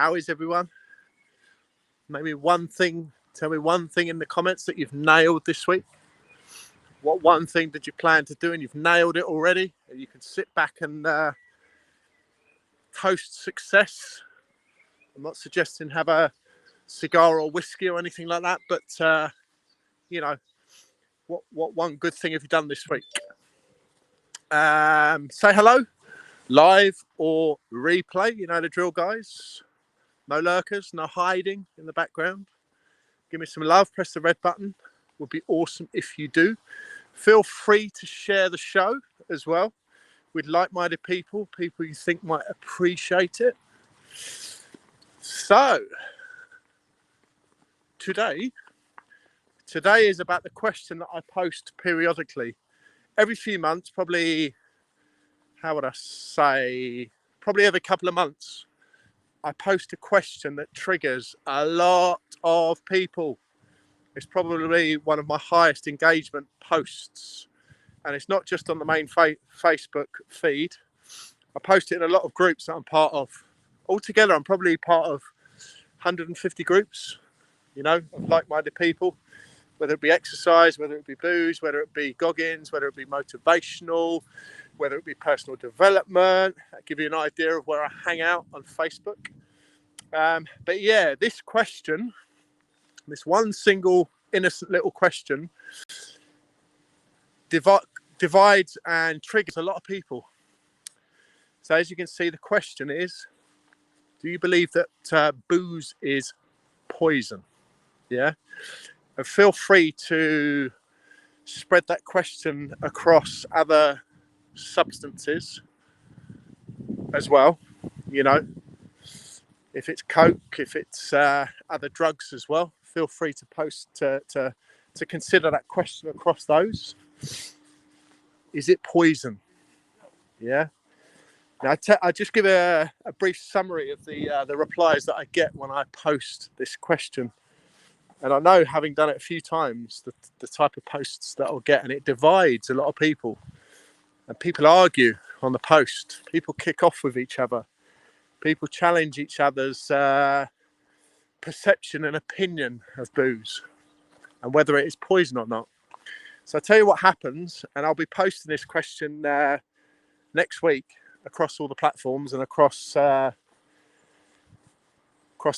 How is everyone? Maybe one thing, tell me one thing in the comments that you've nailed this week. What one thing did you plan to do and you've nailed it already? You can sit back and toast success. I'm not suggesting have a cigar or whiskey or anything like that, but what one good thing have you done this week? Say hello, live or replay. You know the drill, guys. No lurkers, no hiding in the background. Give me some love. Press the red button. Would be awesome if you do. Feel free to share the show as well with like-minded people you think might appreciate it. So today is about the question that I post periodically every few months, probably, how would I say, probably every couple of months. I post a question that triggers a lot of people. It's probably one of my highest engagement posts. And it's not just on the main Facebook feed. I post it in a lot of groups that I'm part of. Altogether, I'm probably part of 150 groups, of like-minded people, whether it be exercise, whether it be booze, whether it be goggins, whether it be motivational, whether it be personal development. I'll give you an idea of where I hang out on Facebook. But yeah, this question, this one single innocent little question, divides and triggers a lot of people. So as you can see, the question is, do you believe that booze is poison? Yeah. And feel free to spread that question across other substances as well. If it's coke, if it's other drugs as well, feel free to post to consider that question across those. Is it poison? Yeah. Now I just give a brief summary of the replies that I get when I post this question. And I know, having done it a few times, the type of posts that I'll get, and it divides a lot of people. And people argue on the post. People kick off with each other. People challenge each other's perception and opinion of booze and whether it is poison or not. So I'll tell you what happens, and I'll be posting this question next week across all the platforms and across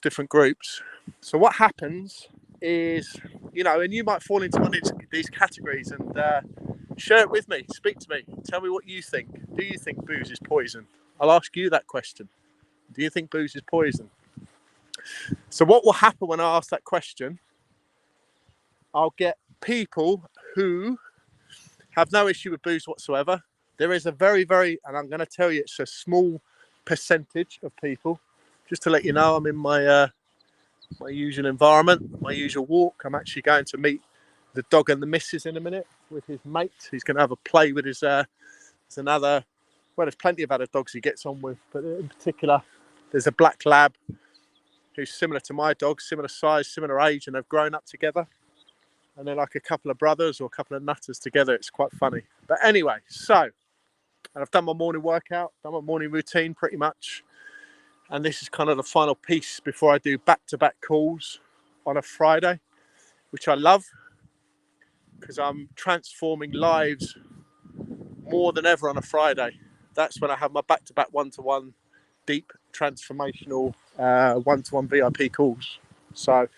different groups. So what happens is, and you might fall into one of these categories, and share it with me. Speak to me. Tell me what you think. Do you think booze is poison? I'll ask you that question. Do you think booze is poison? So what will happen when I ask that question? I'll get people who have no issue with booze whatsoever. There is a very, very, and I'm going to tell you, it's a small percentage of people. Just to let you know, I'm in my usual environment, my usual walk. I'm actually going to meet the dog and the missus in a minute with his mate. He's going to have a play with his, there's plenty of other dogs he gets on with, but in particular, there's a black lab who's similar to my dog, similar size, similar age, and they've grown up together. And they're like a couple of brothers or a couple of nutters together. It's quite funny. But anyway, and I've done my morning workout, done my morning routine pretty much. And this is kind of the final piece before I do back-to-back calls on a Friday, which I love because I'm transforming lives more than ever on a Friday. That's when I have my back-to-back one-to-one deep transformational one-to-one VIP calls. So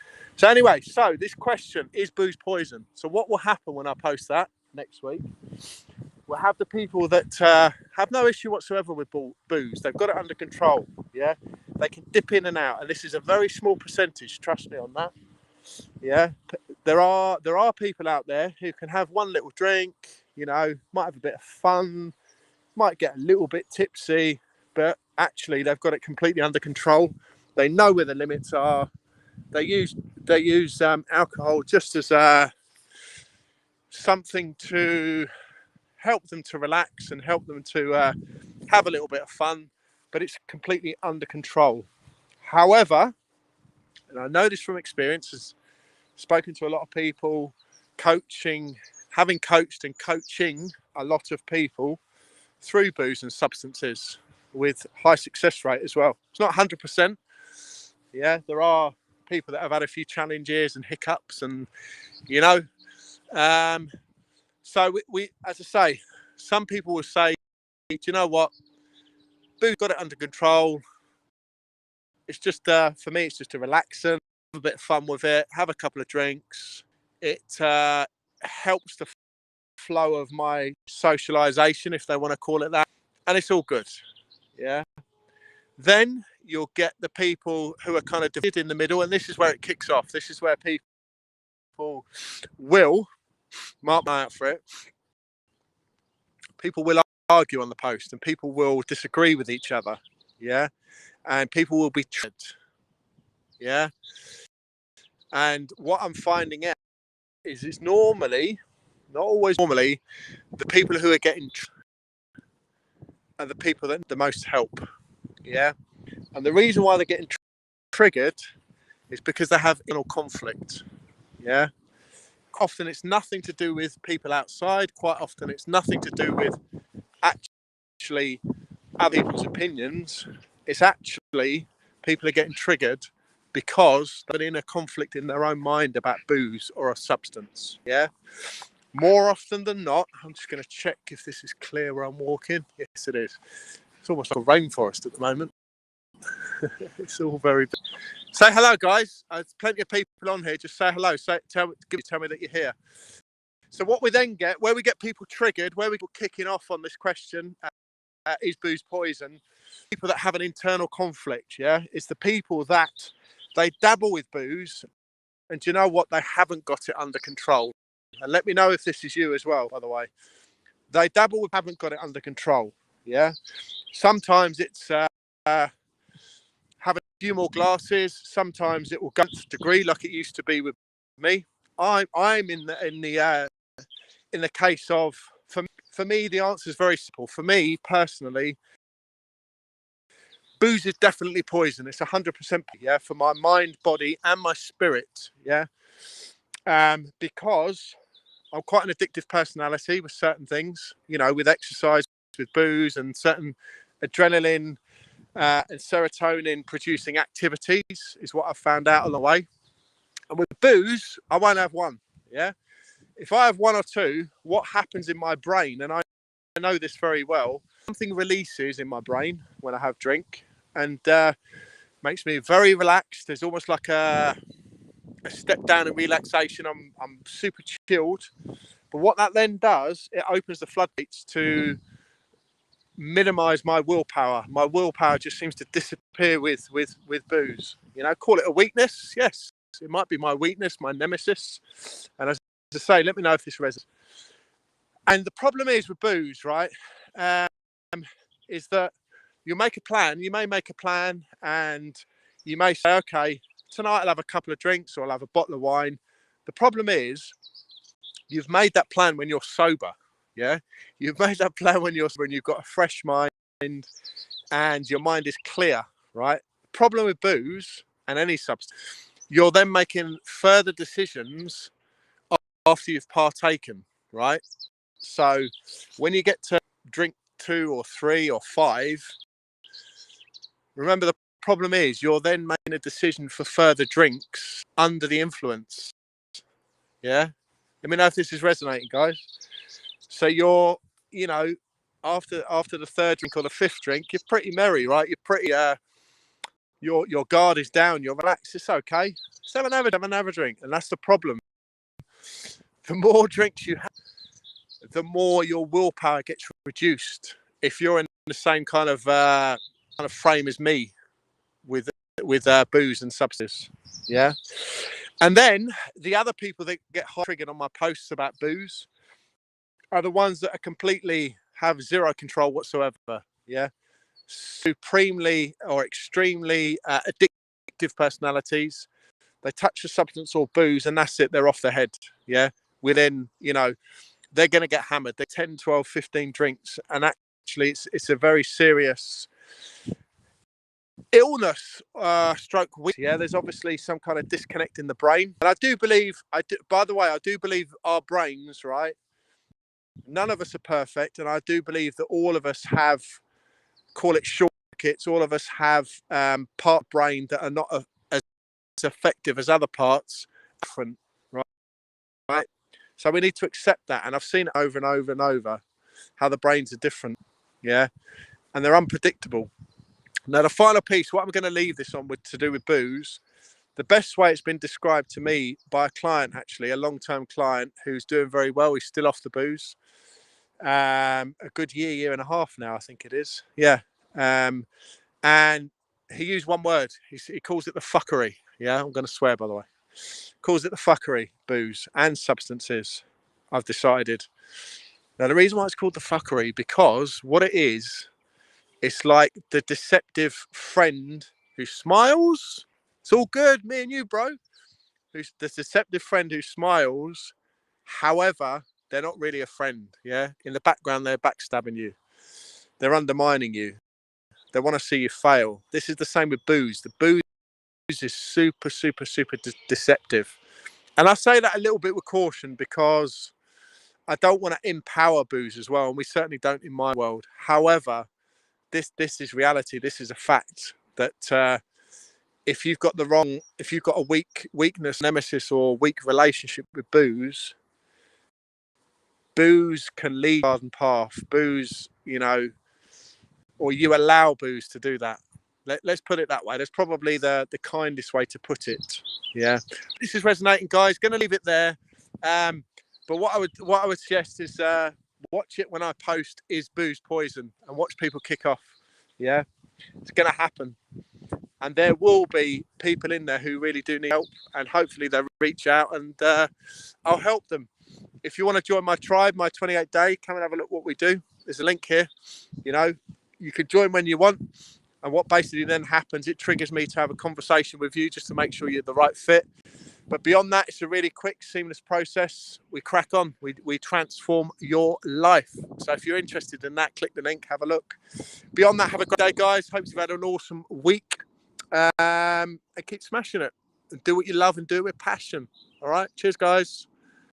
anyway, this question, is booze poison? So what will happen when I post that next week? We'll have the people that have no issue whatsoever with booze. They've got it under control. Yeah, they can dip in and out, and this is a very small percentage. Trust me on that. Yeah, there are people out there who can have one little drink. Might have a bit of fun, might get a little bit tipsy, but actually they've got it completely under control. They know where the limits are. They use alcohol just as something to help them to relax and help them to have a little bit of fun, but it's completely under control. However, and I know this from experience, has spoken to a lot of people, having coached and coaching a lot of people through booze and substances with high success rate as well. It's not 100%, Yeah, there are people that have had a few challenges and hiccups, and you know, so we as I say, some people will say, do you know what, Boo's got it under control. It's just for me, it's just a relaxing, have a bit of fun with it, have a couple of drinks. It helps the flow of my socialization, if they want to call it that, and it's all good. Yeah. Then you'll get the people who are kind of divided in the middle, and this is where it kicks off. This is where people will, mark my out for it, people will argue on the post, and people will disagree with each other. Yeah. And people will be triggered. Yeah. And what I'm finding out is it's normally, not always normally, the people who are getting are the people that need the most help. Yeah. And the reason why they're getting triggered is because they have internal conflict. Yeah. Often it's nothing to do with people outside. Quite often it's nothing to do with actually other people's opinions. It's actually people are getting triggered because they're in a conflict in their own mind about booze or a substance. Yeah. More often than not, I'm just going to check if this is clear where I'm walking. Yes, it is. It's almost like a rainforest at the moment. It's all very big. Say hello, guys. There's plenty of people on here. Just say hello. Tell me that you're here. So what we then get, where we get people triggered, where we get kicking off on this question, is booze poison? People that have an internal conflict, yeah? It's the people that they dabble with booze, and do you know what? They haven't got it under control. And let me know if this is you as well, by the way. They dabble with, haven't got it under control, yeah? Sometimes it's have a few more glasses. Sometimes it will go to degree, like it used to be with me. I'm in the case of, for me, the answer is very simple. For me personally, booze is definitely poison. It's 100%, yeah, for my mind, body, and my spirit, yeah. Because I'm quite an addictive personality with certain things, you know, with exercise, with booze, and certain adrenaline and serotonin producing activities is what I've found out on the way. And with booze, I won't have one. Yeah. If I have one or two, what happens in my brain, and I know this very well, something releases in my brain when I have drink, and makes me very relaxed. There's almost like a step down in relaxation. I'm super chilled. But what that then does, it opens the floodgates to minimize my willpower. My willpower just seems to disappear with booze. You know, call it a weakness. Yes, it might be my weakness, my nemesis. And as I say, let me know if this resonates. And the problem is with booze, right? Is that you make a plan. You may make a plan, and you may say, okay, tonight I'll have a couple of drinks or I'll have a bottle of wine. The problem is, you've made that plan when you're sober. Yeah, you've made that plan when you've got a fresh mind and your mind is clear, right? The problem with booze and any substance, you're then making further decisions after you've partaken, right? So when you get to drink 2 or 3 or 5, remember the problem is you're then making a decision for further drinks under the influence. Yeah, let me know if this is resonating, guys. So you're, you know, after the 3rd drink or the 5th drink, you're pretty merry, right? You're pretty your guard is down, you're relaxed, it's okay. Just have another drink. And that's the problem. The more drinks you have, the more your willpower gets reduced. If you're in the same kind of frame as me with booze and substance, yeah. And then the other people that get triggered on my posts about booze are the ones that are completely have zero control whatsoever. Yeah, supremely or extremely addictive personalities. They touch a substance or booze, and that's it. They're off their head. Yeah, within, you know, they're going to get hammered. They're 10, 12, 15 drinks, and actually, it's a very serious illness, stroke weak. Yeah, there's obviously some kind of disconnect in the brain, and I do believe. By the way, I do believe our brains, right? None of us are perfect, and I do believe that all of us have, call it short circuits. All of us have part brain that are not as effective as other parts, different, right? So we need to accept that. And I've seen it over and over and over, how the brains are different, yeah? And they're unpredictable. Now, the final piece, what I'm going to leave this on with to do with booze, the best way it's been described to me by a client, actually, a long-term client who's doing very well. He's still off the booze. A good year and a half now, I think it is. Yeah. And he used one word. He calls it the fuckery. Yeah, I'm going to swear, by the way. Calls it the fuckery, booze and substances, I've decided. Now, the reason why it's called the fuckery, because what it is, it's like the deceptive friend who smiles. It's all good, me and you, bro. Who's the deceptive friend who smiles. However, they're not really a friend. Yeah. In the background, they're backstabbing you. They're undermining you. They want to see you fail. This is the same with booze. The booze is super, super, super deceptive. And I say that a little bit with caution because I don't want to empower booze as well. And we certainly don't in my world. However, this is reality. This is a fact that if you've got a weakness, nemesis, or weak relationship with booze, booze can lead you garden path. Booze, or you allow booze to do that. Let's put it that way. That's probably the kindest way to put it. Yeah, this is resonating, guys. Going to leave it there. But what I would suggest is watch it when I post "Is booze poison?" and watch people kick off. Yeah, it's going to happen, and there will be people in there who really do need help, and hopefully they'll reach out and I'll help them. If you want to join my tribe, my 28-day, come and have a look what we do. There's a link here. You can join when you want. And what basically then happens, it triggers me to have a conversation with you just to make sure you're the right fit. But beyond that, it's a really quick, seamless process. We crack on. We transform your life. So if you're interested in that, click the link, have a look. Beyond that, have a great day, guys. Hope you've had an awesome week. And keep smashing it. And do what you love and do it with passion. All right. Cheers, guys.